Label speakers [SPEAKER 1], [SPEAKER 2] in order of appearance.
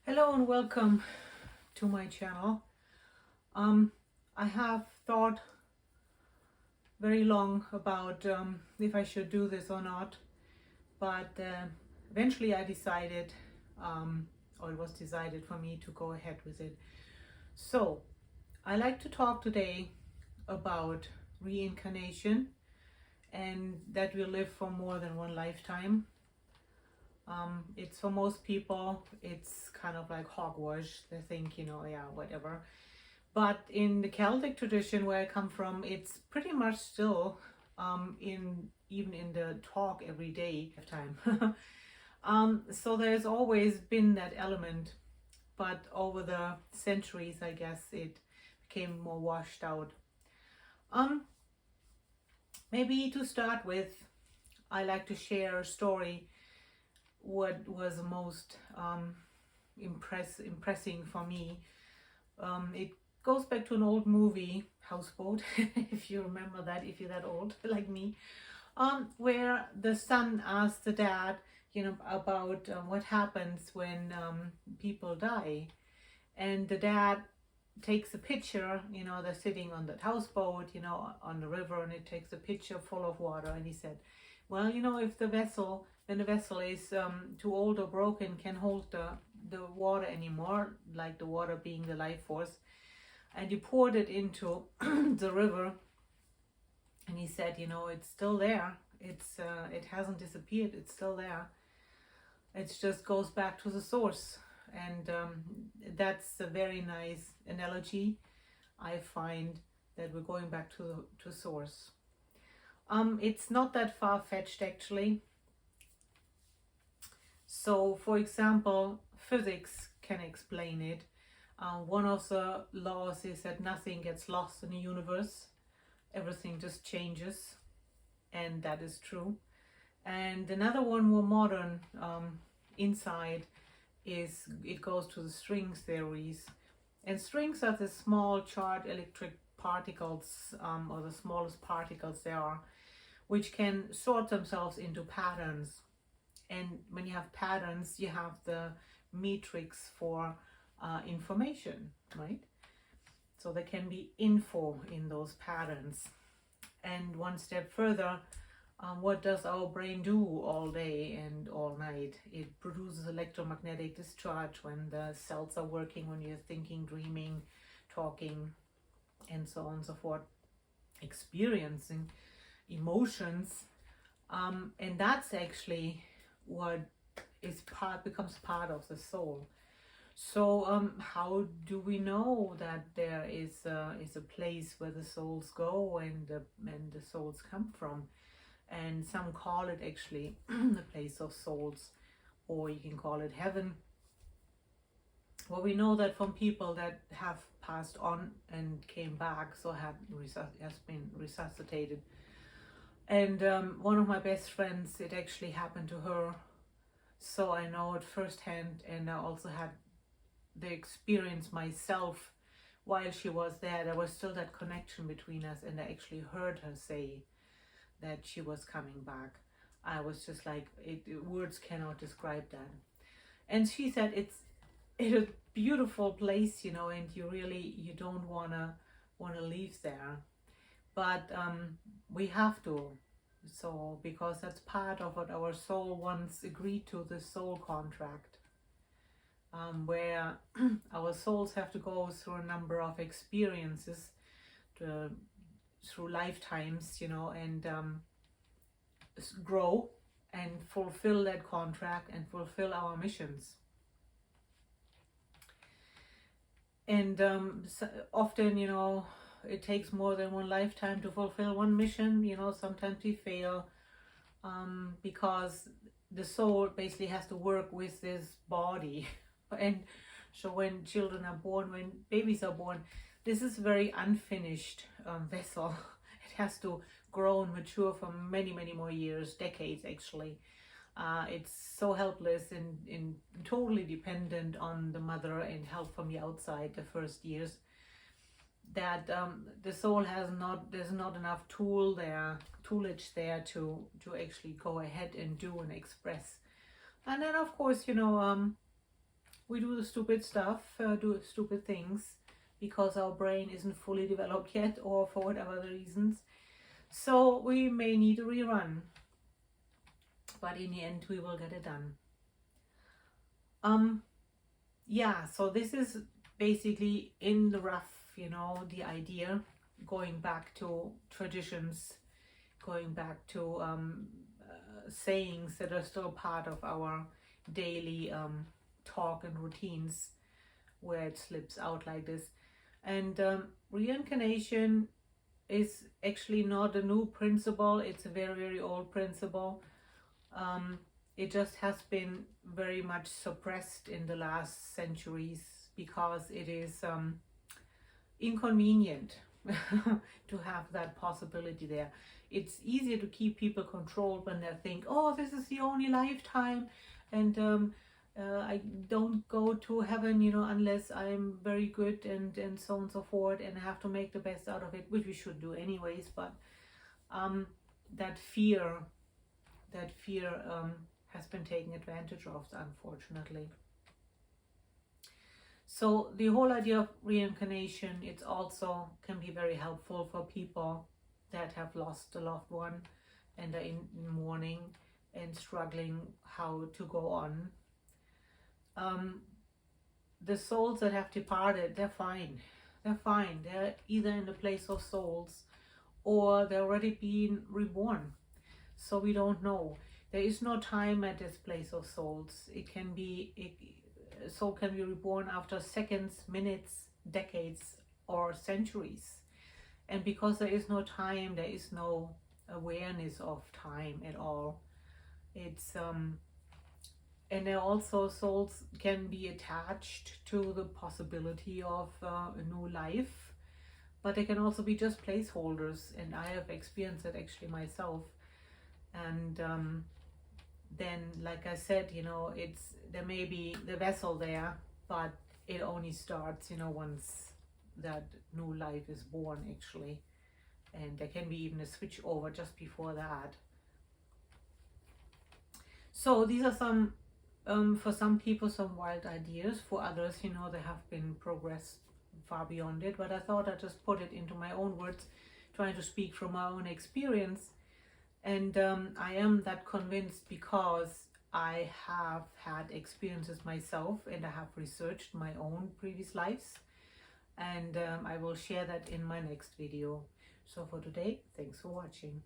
[SPEAKER 1] Hello and welcome to my channel. I have thought very long about if I should do this or not, but eventually I decided, or it was decided for me to go ahead with it. So I like to talk today about reincarnation and that we live for more than one lifetime. It's for most people, it's kind of like hogwash. They think, yeah, whatever. But in the Celtic tradition where I come from, it's pretty much still even in the talk every day time. So there's always been that element, but over the centuries, I guess it became more washed out. Maybe to start with, I like to share a story what was most impressing for me. It goes back to an old movie, Houseboat, if you remember that, if you're that old like me, where the son asked the dad, about what happens when people die. And the dad takes a picture, they're sitting on that houseboat, on the river, and it takes a picture full of water. And he said, well, if when the vessel is too old or broken, can hold the water anymore, like the water being the life force, and you poured it into the river, and he said, it's still there. It hasn't disappeared. It's still there. It just goes back to the source. And that's a very nice analogy. I find that we're going back to source. It's not that far-fetched, actually. So, for example, physics can explain it. One of the laws is that nothing gets lost in the universe. Everything just changes, and that is true. And another one, more modern insight, is it goes to the string theories. And strings are the small charged electric particles, or the smallest particles there are, which can sort themselves into patterns. And when you have patterns, you have the matrix for information, right? So there can be info in those patterns. And one step further, what does our brain do all day and all night? It produces electromagnetic discharge when the cells are working, when you're thinking, dreaming, talking, and so on and so forth, experiencing emotions. And that's actually what becomes part of the soul. So how do we know that there is a place where the souls go and the souls come from? And some call it actually the place of souls, or you can call it heaven. Well, we know that from people that have passed on and came back, so has been resuscitated. And one of my best friends, it actually happened to her, so I know it firsthand. And I also had the experience myself while she was there. There was still that connection between us, and I actually heard her say that she was coming back. I was just like, words cannot describe that. And she said it's a beautiful place, and you don't wanna leave there, but we have to. So because that's part of what our soul once agreed to, the soul contract, where our souls have to go through a number of experiences through lifetimes, and grow and fulfill that contract and fulfill our missions. And so often, it takes more than one lifetime to fulfill one mission. Sometimes we fail because the soul basically has to work with this body. And so when children are born, when babies are born, this is a very unfinished vessel. It has to grow and mature for many, many more years, decades actually. It's so helpless and totally dependent on the mother and help from the outside the first years, that the soul there's not enough toolage there to actually go ahead and do and express. And then of course, we do the stupid stuff, do stupid things, because our brain isn't fully developed yet, or for whatever the reasons. So we may need a rerun, but in the end we will get it done. Yeah, so this is basically in the rough, you know, the idea, going back to traditions, going back to sayings that are still part of our daily talk and routines, where it slips out like this. And reincarnation is actually not a new principle, it's a very, very old principle. It just has been very much suppressed in the last centuries because it is inconvenient to have that possibility there. It's easier to keep people controlled when they think, oh, this is the only lifetime, and I don't go to heaven, you know, unless I'm very good, and so on and so forth, and I have to make the best out of it, which we should do anyways. But that fear has been taken advantage of, unfortunately. So the whole idea of reincarnation, it also can be very helpful for people that have lost a loved one and are in mourning and struggling how to go on. The souls that have departed, they're fine. They're fine. They're either in the place of souls or they're already being reborn. So we don't know. There is no time at this place of souls. Soul can be reborn after seconds, minutes, decades, or centuries. And because there is no time, there is no awareness of time at all. It's and there also, souls can be attached to the possibility of a new life, but they can also be just placeholders, and I have experienced it actually myself. And then, like I said, you know, there may be the vessel there, but it only starts, you know, once that new life is born, actually. And there can be even a switch over just before that. So these are some, for some people, some wild ideas. For others, you know, they have been progressed far beyond it. But I thought I'd just put it into my own words, trying to speak from my own experience. And I am that convinced because I have had experiences myself, and I have researched my own previous lives. And I will share that in my next video. So for today, thanks for watching.